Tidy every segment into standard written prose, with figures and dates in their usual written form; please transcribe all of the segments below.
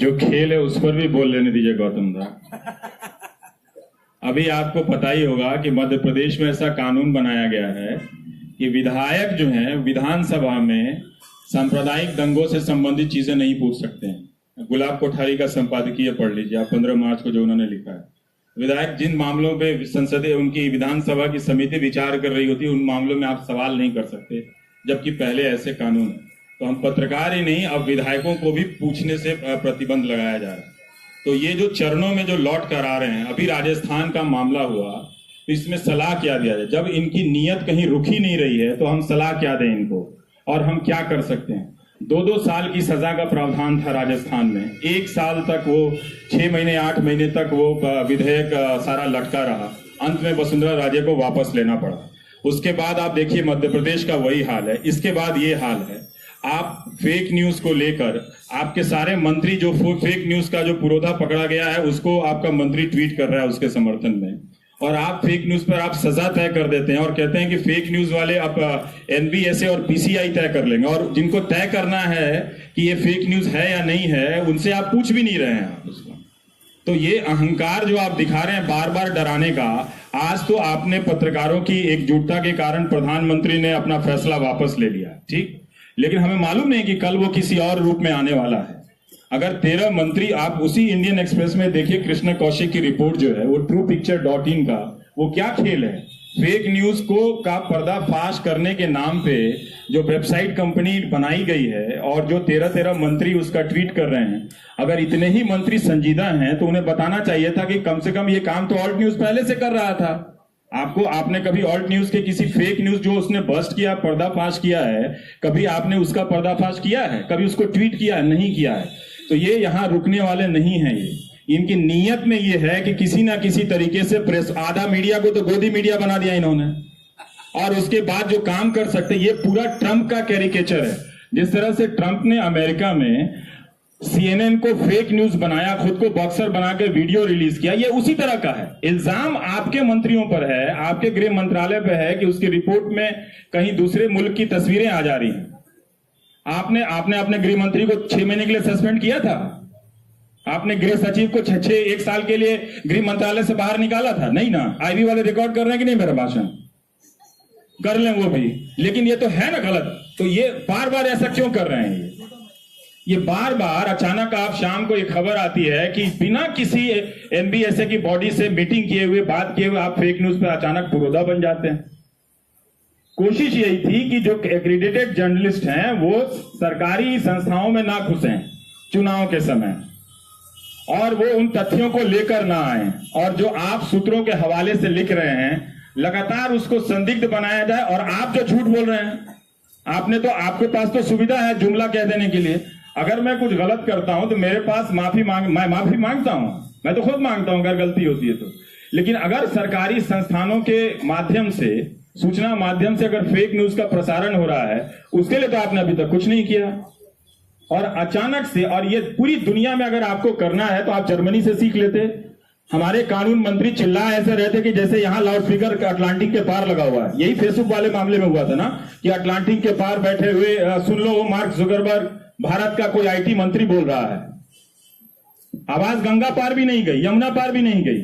जो खेल है उस पर भी बोल लेने दीजिए गौतम दा। अभी आपको पता ही होगा कि मध्य प्रदेश में ऐसा कानून बनाया गया है कि विधायक जो हैं विधानसभा में सांप्रदायिक दंगों से संबंधित चीजें नहीं पूछ सकते हैं। गुलाब कोठारी का संपादकीय पढ़ लीजिए आप, 15 मार्च को जो उन्होंने लिखा है। विधायक जिन मामलों पे संसदीय उनकी विधानसभा की समिति विचार कर रही होती है उन मामलों में आप सवाल नहीं कर सकते, जबकि पहले ऐसे कानून है। तो हम पत्रकार ही नहीं, अब विधायकों को भी पूछने से प्रतिबंध लगाया जा रहा है। तो ये जो चरणों में जो लौट कर आ रहे हैं, अभी राजस्थान का मामला हुआ तो इसमें सलाह क्या दिया जाए? जब इनकी नीयत कहीं रुक ही नहीं रही है तो हम सलाह क्या दें इनको, और हम क्या कर सकते हैं? 2-2 साल की सजा का प्रावधान था राजस्थान में, 1 साल तक वो 6 महीने 8 महीने तक वो विधेयक सारा लटका रहा, अंत में वसुंधरा राजे को वापस लेना पड़ा। उसके बाद आप देखिए मध्य प्रदेश का वही हाल है। इसके बाद ये हाल है, आप फेक न्यूज को लेकर आपके सारे मंत्री, जो फेक न्यूज का जो पुरोधा पकड़ा गया है उसको आपका मंत्री ट्वीट कर रहा है उसके समर्थन में, और आप फेक न्यूज पर आप सजा तय कर देते हैं और कहते हैं कि फेक न्यूज वाले अब एनबीएसए और पीसीआई तय कर लेंगे, और जिनको तय करना है कि ये फेक न्यूज है या नहीं है उनसे आप पूछ भी नहीं रहे हैं आप उसको। तो ये अहंकार जो आप दिखा रहे हैं बार बार डराने का, आज तो आपने पत्रकारों की एकजुटता के कारण प्रधानमंत्री ने अपना फैसला वापस ले लिया, ठीक, लेकिन हमें मालूम नहीं कि कल वो किसी और रूप में आने वाला है। अगर 13 मंत्री, आप उसी इंडियन एक्सप्रेस में देखिए कृष्ण कौशिक की रिपोर्ट जो है वो truepicture.in का, वो क्या खेल है? फेक न्यूज को का पर्दाफाश करने के नाम पे जो वेबसाइट कंपनी बनाई गई है और जो 13 मंत्री उसका ट्वीट कर रहे हैं, अगर इतने ही मंत्री संजीदा हैं तो उन्हें बताना चाहिए था कि कम से कम ये काम तो ऑल्ट न्यूज पहले से कर रहा था। आपने कभी ऑल्ट न्यूज के किसी फेक न्यूज जो उसने बस्ट किया, पर्दाफाश किया है, कभी आपने उसका पर्दाफाश किया है? कभी उसको ट्वीट किया है? नहीं किया है। तो ये यहां रुकने वाले नहीं हैं। ये इनकी नीयत में ये है कि किसी ना किसी तरीके से प्रेस, आधा मीडिया को तो गोदी मीडिया बना दिया इन्होंने, और उसके बाद जो काम कर सकते, ये पूरा ट्रंप का कैरिकेचर है। जिस तरह से ट्रंप ने अमेरिका में CNN को फेक न्यूज बनाया, खुद को बॉक्सर बना के वीडियो रिलीज किया, ये उसी तरह का है। इल्जाम आपके मंत्रियों पर है, आपके गृह मंत्रालय पर है कि उसकी रिपोर्ट में कहीं दूसरे मुल्क की तस्वीरें आ जा रही हैं। आपने अपने गृह मंत्री को 6 महीने के लिए सस्पेंड किया था? आपने गृह सचिव को 1 साल के लिए गृह मंत्रालय से बाहर निकाला था? नहीं ना। आईबी वाले रिकॉर्ड कर रहे हैं कि नहीं मेरा भाषण? कर लें वो भी, लेकिन ये तो है ना गलत। तो ये बार बार ऐसा क्यों कर रहे हैं? ये बार बार अचानक आप शाम को एक खबर आती है कि बिना किसी एनबीएसए की बॉडी से मीटिंग किए हुए, बात किए हुए, आप फेक न्यूज पर अचानक पुरोधा बन जाते हैं। कोशिश यही थी कि जो एक्रीडेटेड जर्नलिस्ट हैं वो सरकारी संस्थाओं में ना घुसें चुनाव के समय, और वो उन तथ्यों को लेकर ना आए, और जो आप सूत्रों के हवाले से लिख रहे हैं लगातार उसको संदिग्ध बनाया जाए। और आप जो झूठ बोल रहे हैं, आपके पास तो सुविधा है जुमला कह देने के लिए। अगर मैं कुछ गलत करता हूं तो मेरे पास मैं माफी मांगता हूं, मैं तो खुद मांगता हूं अगर गलती होती है तो। लेकिन अगर सरकारी संस्थानों के माध्यम से, सूचना माध्यम से अगर फेक न्यूज का प्रसारण हो रहा है, उसके लिए तो आपने अभी तक कुछ नहीं किया। और अचानक से, और ये पूरी दुनिया में अगर आपको करना है तो आप जर्मनी से सीख लेते। हमारे कानून मंत्री चिल्ला ऐसे रहते कि जैसे यहां लाउडस्पीकर अटलांटिक के पार लगा हुआ है। यही फेसबुक वाले मामले में हुआ था ना, कि अटलांटिक के पार बैठे हुए, सुन लो, मार्क जुकरबर्ग, भारत का कोई आईटी मंत्री बोल रहा है। आवाज गंगा पार भी नहीं गई, यमुना पार भी नहीं गई।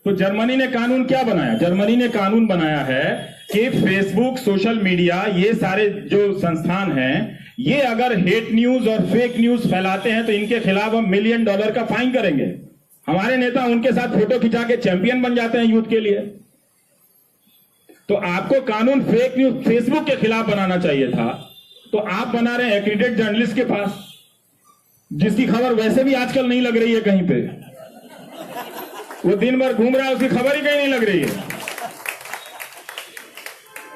तो जर्मनी ने कानून क्या बनाया? जर्मनी ने कानून बनाया है कि फेसबुक, सोशल मीडिया, ये सारे जो संस्थान हैं, ये अगर हेट न्यूज और फेक न्यूज फैलाते हैं तो इनके खिलाफ हम $1 मिलियन का फाइन करेंगे। हमारे नेता उनके साथ फोटो खिंचा के चैंपियन बन जाते हैं यूथ के लिए। तो आपको कानून फेक न्यूज फेसबुक के खिलाफ बनाना चाहिए था, तो आप बना रहे हैं एक्रीडेटेड जर्नलिस्ट के पास, जिसकी खबर वैसे भी आजकल नहीं लग रही है कहीं पे। वो दिन भर घूम रहा है, उसकी खबर ही कहीं नहीं लग रही है।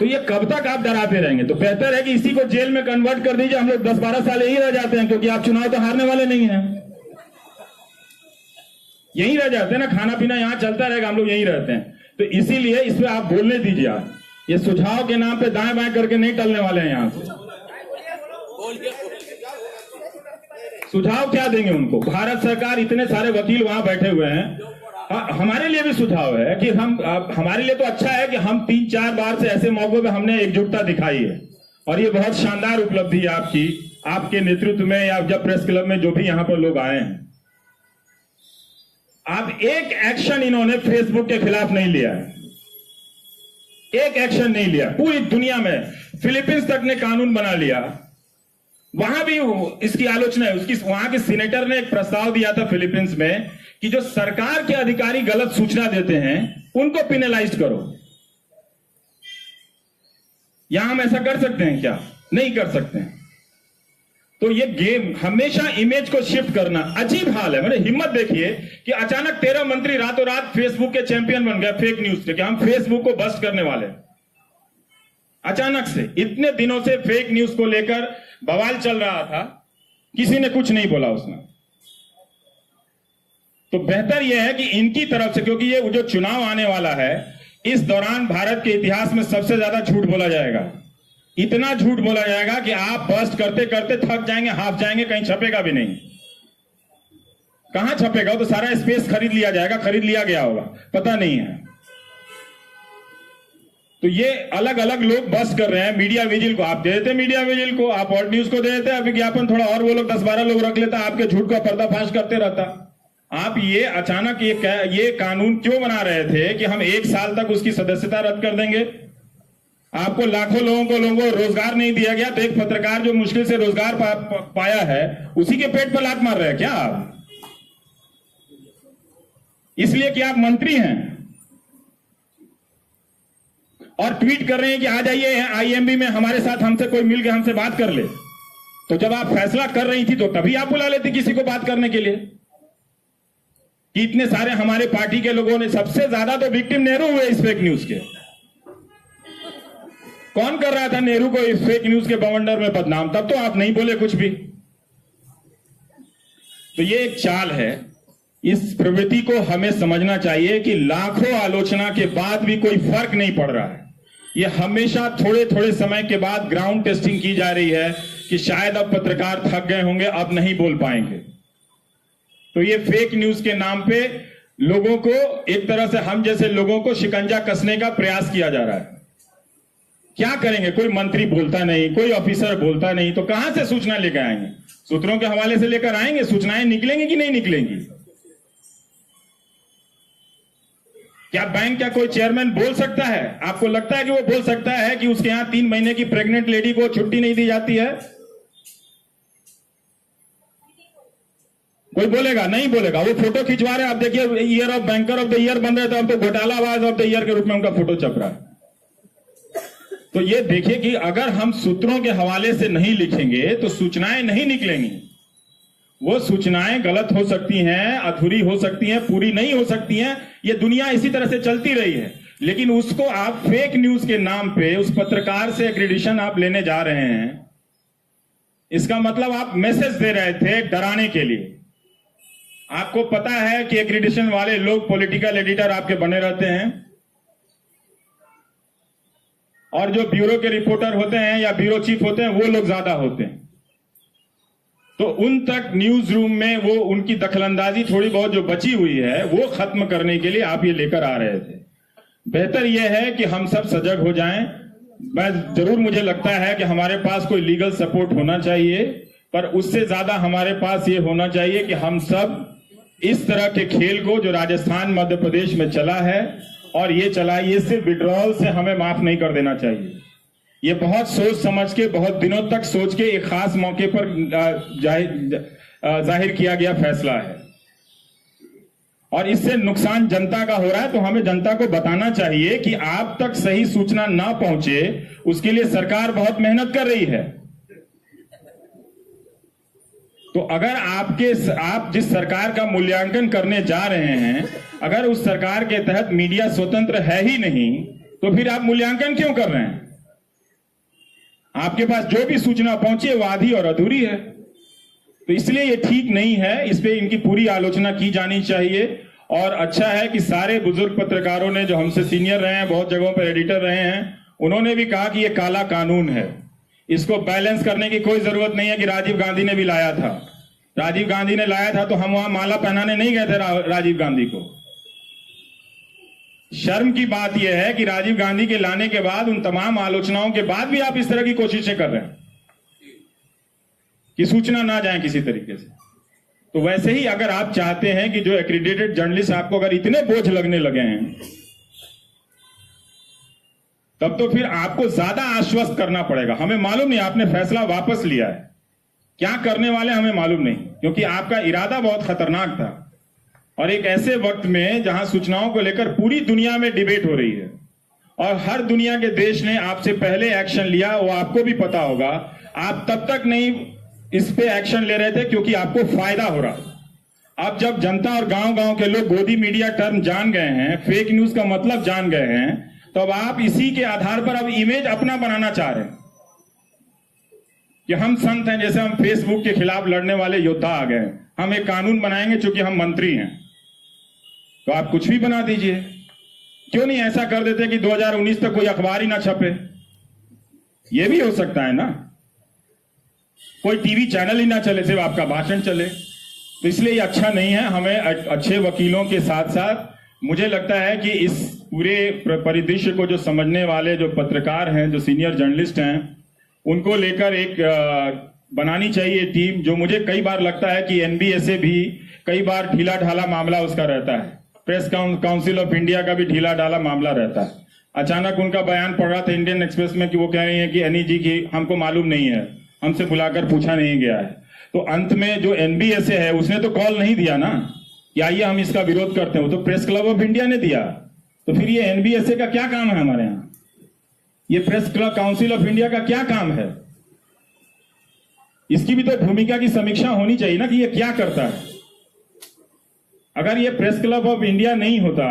तो ये कब तक आप डराते रहेंगे? तो बेहतर है कि इसी को जेल में कन्वर्ट कर दीजिए। हम लोग 10-12 साल यही रह जाते हैं, क्योंकि आप चुनाव तो हारने वाले नहीं हैं। यहीं रह जाते हैं ना, खाना पीना यहां चलता रहेगा, हम लोग यहीं रहते हैं। तो इसीलिए इस पे आप बोलने दीजिए। आप ये सुझाव के नाम पे दाएं बाएं करके नहीं टलने वाले हैं। यहां से सुझाव क्या देंगे उनको? भारत सरकार, इतने सारे वकील वहां बैठे हुए हैं। हमारे लिए भी सुझाव है कि हमारे लिए तो अच्छा है कि हम 3-4 बार से ऐसे मौकों पे हमने एकजुटता दिखाई है, और ये बहुत शानदार उपलब्धि है आपकी, आपके नेतृत्व में, या जब प्रेस क्लब में जो भी यहाँ पर लोग आए हैं। आप एक एक्शन इन्होंने फेसबुक के खिलाफ नहीं लिया है, एक एक्शन नहीं लिया। पूरी दुनिया में फिलीपींस तक ने कानून बना लिया, वहां भी इसकी आलोचना है। उसकी वहां के सीनेटर ने एक प्रस्ताव दिया था फिलीपींस में कि जो सरकार के अधिकारी गलत सूचना देते हैं उनको पिनलाइज करो। यहां हम ऐसा कर सकते हैं क्या? नहीं कर सकते हैं। तो ये गेम हमेशा इमेज को शिफ्ट करना, अजीब हाल है। मैंने हिम्मत देखिए कि अचानक 13 मंत्री रातों रात फेसबुक के चैंपियन बन गए फेक न्यूज के, कि हम फेसबुक को बस्ट करने वाले। अचानक से इतने दिनों से फेक न्यूज को लेकर बवाल चल रहा था, किसी ने कुछ नहीं बोला उसमें। तो बेहतर यह है कि इनकी तरफ से, क्योंकि ये जो चुनाव आने वाला है इस दौरान भारत के इतिहास में सबसे ज्यादा झूठ बोला जाएगा। इतना झूठ बोला जाएगा कि आप बस्ट करते करते थक जाएंगे, हाफ जाएंगे, कहीं छपेगा भी नहीं। कहां छपेगा? तो सारा स्पेस खरीद लिया जाएगा, खरीद लिया गया होगा, पता नहीं है। तो ये अलग अलग लोग बस्ट कर रहे हैं। मीडिया विजिल को आप दे देते, मीडिया विजिल को आप और न्यूज को दे देते, विज्ञापन थोड़ा और वो लोग 10-12 लोग रख लेता, आपके झूठ का पर्दाफाश करते रहता। आप ये अचानक ये कानून क्यों बना रहे थे कि हम 1 साल तक उसकी सदस्यता रद्द कर देंगे? आपको लाखों लोगों को रोजगार नहीं दिया गया, तो एक पत्रकार जो मुश्किल से रोजगार पाया है उसी के पेट पर लात मार रहे हैं क्या आप? इसलिए कि आप मंत्री हैं और ट्वीट कर रहे हैं कि आ जाइए आईएमबी में हमारे साथ, हमसे कोई मिल के हमसे बात कर ले। तो जब आप फैसला कर रही थी तो तभी आप बुला लेती किसी को बात करने के लिए। कि इतने सारे हमारे पार्टी के लोगों ने, सबसे ज्यादा तो विक्टिम नेहरू हुए इस फेक न्यूज के। कौन कर रहा था नेहरू को इस फेक न्यूज के बवंडर में बदनाम? तब तो आप नहीं बोले कुछ भी। तो ये एक चाल है। इस प्रवृत्ति को हमें समझना चाहिए कि लाखों आलोचना के बाद भी कोई फर्क नहीं पड़ रहा है। ये हमेशा थोड़े थोड़े समय के बाद ग्राउंड टेस्टिंग की जा रही है कि शायद अब पत्रकार थक गए होंगे, अब नहीं बोल पाएंगे। तो ये फेक न्यूज के नाम पे लोगों को, एक तरह से हम जैसे लोगों को शिकंजा कसने का प्रयास किया जा रहा है। क्या करेंगे? कोई मंत्री बोलता नहीं, कोई ऑफिसर बोलता नहीं, तो कहां से सूचना लेकर आएंगे? सूत्रों के हवाले से लेकर आएंगे, सूचनाएं निकलेंगी कि नहीं निकलेंगी? क्या बैंक का कोई चेयरमैन बोल सकता है? आपको लगता है कि वो बोल सकता है कि उसके यहां 3 महीने की प्रेग्नेंट लेडी को छुट्टी नहीं दी जाती है? कोई बोलेगा? नहीं बोलेगा। वो फोटो खिंचवा रहे, आप देखिए year of banker of the year बन रहे थे, अब तो घोटालाबाज ऑफ द ईयर के रूप में उनका फोटो छप रहा है। तो ये देखिए कि अगर हम सूत्रों के हवाले से नहीं लिखेंगे तो सूचनाएं नहीं निकलेंगी। वो सूचनाएं गलत हो सकती हैं, अधूरी हो सकती हैं, पूरी नहीं हो सकती हैं। ये दुनिया इसी तरह से चलती रही है। लेकिन उसको आप फेक न्यूज के नाम पे उस पत्रकार से एक्रेडिशन आप लेने जा रहे हैं, इसका मतलब आप मैसेज दे रहे थे डराने के लिए। आपको पता है कि एक्रेडिशन वाले लोग पॉलिटिकल एडिटर आपके बने रहते हैं, और जो ब्यूरो के रिपोर्टर होते हैं या ब्यूरो चीफ होते हैं वो लोग ज्यादा होते हैं। तो उन तक न्यूज रूम में वो उनकी दखलंदाजी थोड़ी बहुत जो बची हुई है वो खत्म करने के लिए आप ये लेकर आ रहे थे। बेहतर यह है कि हम सब सजग हो जाएं। जरूर मुझे लगता है कि हमारे पास कोई लीगल सपोर्ट होना चाहिए, पर उससे ज्यादा हमारे पास ये होना चाहिए कि हम सब इस तरह के खेल को जो राजस्थान मध्य प्रदेश में चला है और ये चला, ये सिर्फ विड्रॉल से हमें माफ नहीं कर देना चाहिए। ये बहुत सोच समझ के, बहुत दिनों तक सोच के एक खास मौके पर जाहिर किया गया फैसला है, और इससे नुकसान जनता का हो रहा है। तो हमें जनता को बताना चाहिए कि आप तक सही सूचना ना पहुंचे, उसके लिए सरकार बहुत मेहनत कर रही है। तो अगर आप जिस सरकार का मूल्यांकन करने जा रहे हैं, अगर उस सरकार के तहत मीडिया स्वतंत्र है ही नहीं, तो फिर आप मूल्यांकन क्यों कर रहे हैं? आपके पास जो भी सूचना पहुंची है वो आधी और अधूरी है। तो इसलिए ये ठीक नहीं है, इस पे इनकी पूरी आलोचना की जानी चाहिए। और अच्छा है कि सारे बुजुर्ग पत्रकारों ने, जो हमसे सीनियर रहे हैं, बहुत जगहों पर एडिटर रहे हैं, उन्होंने भी कहा कि ये काला कानून है, इसको बैलेंस करने की कोई जरूरत नहीं है। कि राजीव गांधी ने भी लाया था, राजीव गांधी ने लाया था तो हम वहां माला पहनाने नहीं गए थे राजीव गांधी को। शर्म की बात यह है कि राजीव गांधी के लाने के बाद, उन तमाम आलोचनाओं के बाद भी आप इस तरह की कोशिशें कर रहे हैं कि सूचना ना जाए किसी तरीके से। तो वैसे ही अगर आप चाहते हैं कि जो एक्रीडेटेड जर्नलिस्ट आपको अगर इतने बोझ लगने लगे हैं, तब तो फिर आपको ज्यादा आश्वस्त करना पड़ेगा। हमें मालूम नहीं, आपने फैसला वापस लिया है, क्या करने वाले हमें मालूम नहीं, क्योंकि आपका इरादा बहुत खतरनाक था। और एक ऐसे वक्त में जहां सूचनाओं को लेकर पूरी दुनिया में डिबेट हो रही है और हर दुनिया के देश ने आपसे पहले एक्शन लिया, वो आपको भी पता होगा। आप तब तक नहीं इस पे एक्शन ले रहे थे क्योंकि आपको फायदा हो रहा। अब जब जनता और गांव गांव के लोग गोदी मीडिया टर्म जान गए हैं, फेक न्यूज का मतलब जान गए हैं, तो अब आप इसी के आधार पर अब इमेज अपना बनाना चाह रहे हैं कि हम संत हैं। जैसे हम फेसबुक के खिलाफ लड़ने वाले योद्धा आ गए, हम एक कानून बनाएंगे चूंकि हम मंत्री हैं, तो आप कुछ भी बना दीजिए। क्यों नहीं ऐसा कर देते कि 2019 तक कोई अखबार ही ना छपे? यह भी हो सकता है ना, कोई टीवी चैनल ही ना चले, सिर्फ आपका भाषण चले। तो इसलिए ये अच्छा नहीं है। हमें अच्छे वकीलों के साथ साथ मुझे लगता है कि इस पूरे परिदृश्य को जो समझने वाले जो पत्रकार हैं, जो सीनियर जर्नलिस्ट हैं, उनको लेकर एक बनानी चाहिए टीम। जो मुझे कई बार लगता है कि एनबीएसए भी कई बार ढीला ढाला मामला उसका रहता है, प्रेस काउंसिल ऑफ इंडिया का भी ढीला ढाला मामला रहता है। अचानक उनका बयान पड़ रहा था इंडियन एक्सप्रेस में कि वो कह रही है कि एनईजी की हमको मालूम नहीं है, हमसे बुलाकर पूछा नहीं गया है। तो अंत में जो एनबीएसए है उसने तो कॉल नहीं दिया ना कि आइए हम इसका विरोध करते हैं, वो तो प्रेस क्लब ऑफ इंडिया ने दिया। तो फिर ये एनबीएसए का क्या काम है हमारे यहाँ? ये press club council of India का क्या काम है? इसकी भी तो भूमिका की समीक्षा होनी चाहिए ना कि ये क्या करता है। अगर ये प्रेस क्लब ऑफ इंडिया नहीं होता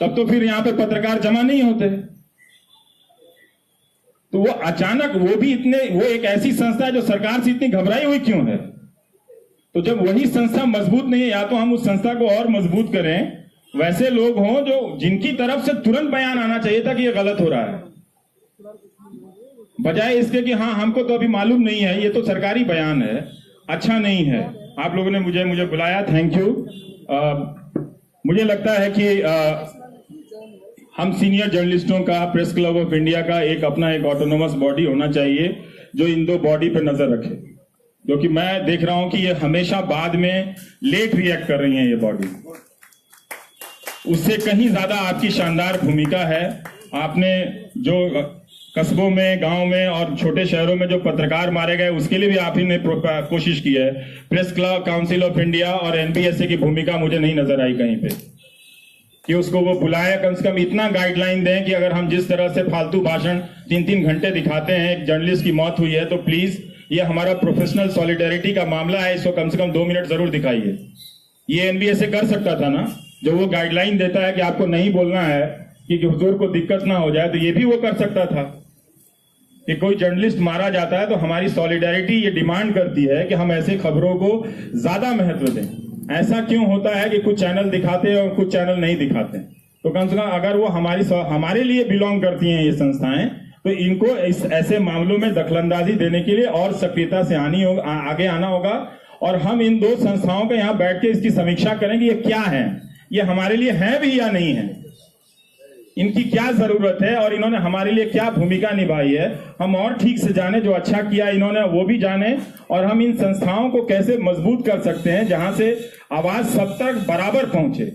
तब तो फिर यहां पे पत्रकार जमा नहीं होते। तो वो अचानक वो एक ऐसी संस्था है जो सरकार से इतनी घबराई हुई क्यों है? तो जब वही संस्था मजबूत नहीं है, या तो हम उस संस्था को और मजबूत करें, वैसे लोग हों जो जिनकी तरफ से तुरंत बयान आना चाहिए था कि ये गलत हो रहा है, बजाय इसके कि हाँ हमको तो अभी मालूम नहीं है, ये तो सरकारी बयान है, अच्छा नहीं है। आप लोगों ने मुझे बुलाया, थैंक यू। मुझे लगता है कि हम सीनियर जर्नलिस्टों का, प्रेस क्लब ऑफ इंडिया का एक ऑटोनोमस बॉडी होना चाहिए जो इन दो बॉडी पर नजर रखे, क्योंकि मैं देख रहा हूं कि ये हमेशा बाद में लेट रिएक्ट कर रही है ये बॉडी। उससे कहीं ज्यादा आपकी शानदार भूमिका है। आपने जो कस्बों में, गांव में और छोटे शहरों में जो पत्रकार मारे गए, उसके लिए भी आप ही ने कोशिश की है। Press club council of India और एनबीएसए की भूमिका मुझे नहीं नजर आई कहीं पे कि उसको वो बुलाए। कम से कम इतना गाइडलाइन दें कि अगर हम जिस तरह से फालतू भाषण 3-3 घंटे दिखाते हैं, एक जर्नलिस्ट की मौत हुई है, तो प्लीज ये हमारा प्रोफेशनल सॉलिडेरिटी का मामला है, इसको कम से कम 2 मिनट जरूर दिखाइए। ये एनबीएसए कर सकता था ना, जो वो गाइडलाइन देता है कि आपको नहीं बोलना है कि हुजूर को दिक्कत ना हो जाए, तो ये भी वो कर सकता था कि कोई जर्नलिस्ट मारा जाता है तो हमारी सॉलिडेरिटी ये डिमांड करती है कि हम ऐसे खबरों को ज्यादा महत्व दें। ऐसा क्यों होता है कि कुछ चैनल दिखाते हैं और कुछ चैनल नहीं दिखाते? तो कम से कम अगर वो हमारे लिए बिलोंग करती हैं ये संस्थाएं, तो इनको इस ऐसे मामलों में दखलंदाजी देने के लिए और सक्रियता से आगे आना होगा। और हम इन दो संस्थाओं को यहाँ बैठ के इसकी समीक्षा करें कि ये क्या है, ये हमारे लिए है भी या नहीं है, इनकी क्या जरूरत है और इन्होंने हमारे लिए क्या भूमिका निभाई है, हम और ठीक से जाने। जो अच्छा किया इन्होंने वो भी जाने, और हम इन संस्थाओं को कैसे मजबूत कर सकते हैं जहां से आवाज सब तक बराबर पहुंचे।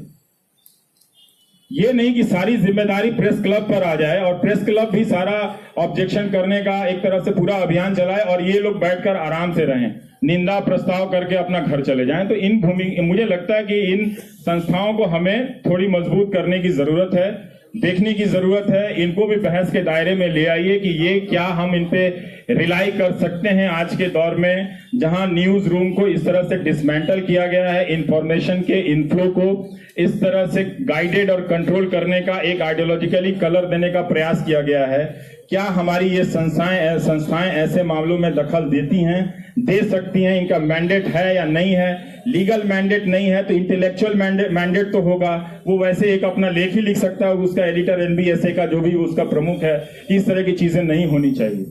ये नहीं कि सारी जिम्मेदारी प्रेस क्लब पर आ जाए और प्रेस क्लब भी सारा ऑब्जेक्शन करने का एक तरह से पूरा अभियान चलाए और ये लोग बैठकर आराम से रहें, निंदा प्रस्ताव करके अपना घर चले जाएं। तो मुझे लगता है कि इन संस्थाओं को हमें थोड़ी मजबूत करने की जरूरत है, देखने की जरूरत है। इनको भी बहस के दायरे में ले आइए कि ये क्या हम इन पे रिलाई कर सकते हैं आज के दौर में, जहां न्यूज रूम को इस तरह से डिसमेंटल किया गया है, इंफॉर्मेशन के इनफ्लो को इस तरह से गाइडेड और कंट्रोल करने का, एक आइडियोलॉजिकली कलर देने का प्रयास किया गया है। क्या हमारी ये संस्थाएं ऐसे मामलों में दखल देती हैं, दे सकती हैं? इनका मैंडेट है या नहीं है? लीगल मैंडेट नहीं है तो इंटेलेक्चुअल मैंडेट तो होगा। वो वैसे एक अपना लेख ही लिख सकता है, उसका एडिटर एनबीएसए का जो भी उसका प्रमुख है। इस तरह की चीजें नहीं होनी चाहिए।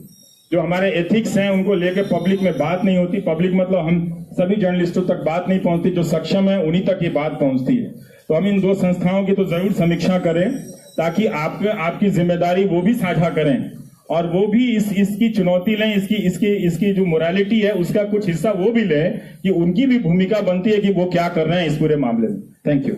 जो हमारे एथिक्स हैं उनको लेकर पब्लिक में बात नहीं होती। पब्लिक मतलब हम सभी जर्नलिस्टों तक बात नहीं पहुंचती, जो सक्षम है उन्हीं तक ये बात पहुंचती है। तो हम इन दो संस्थाओं की तो जरूर समीक्षा करें ताकि आपकी जिम्मेदारी वो भी साझा करें और वो भी इसकी चुनौती लें, इसकी जो मोरालिटी है उसका कुछ हिस्सा वो भी लें कि उनकी भी भूमिका बनती है कि वो क्या कर रहे हैं इस पूरे मामले में। Thank you.